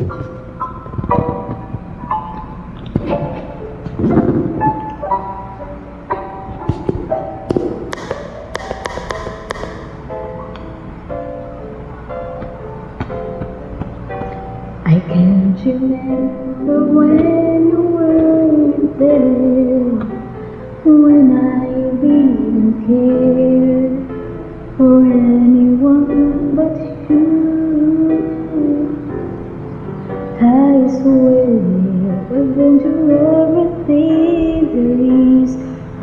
I can't remember when you weren't there, when I didn't care for anyone but you. I swear I've been through everything there is.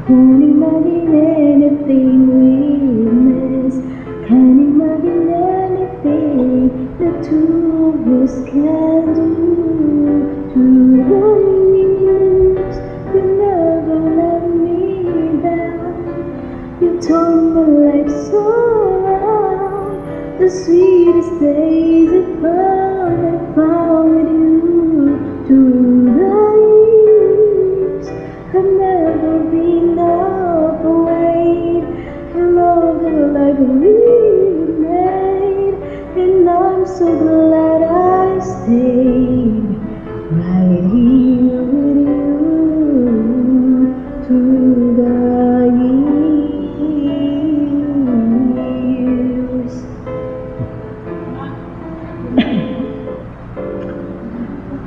Can't imagine anything we miss. Can't imagine anything the two of us can do. Through the years, you never let me down. You turned my life so around. The sweetest days I found with you. Through the years, I've never been up away. I love the life we made, and I'm so glad I stayed right here with you. Through the years.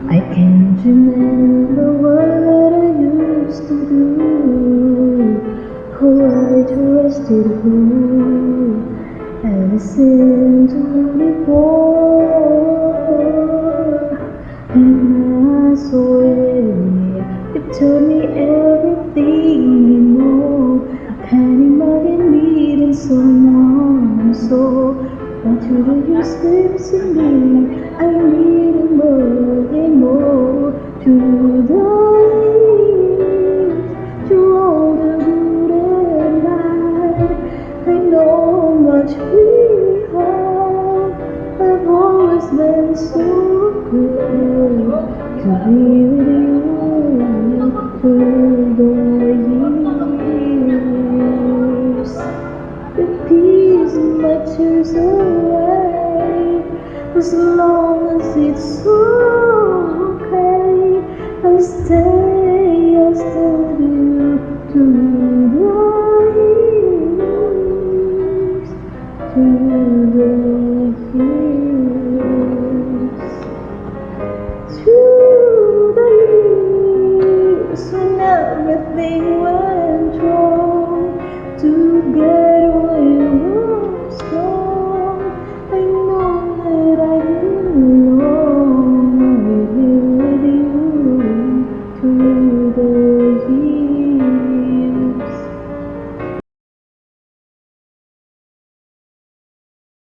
I can't remember what I used to do, who I trusted, who I listened to before. And I swear you told me everything you know. I can't imagine meeting someone so. Want you to use lips to me. I need it more and more. Through the years, through all the good and bad, I know much we have. I've always been so good to be with you. Through the years, the peace my tears away, as long as it's so.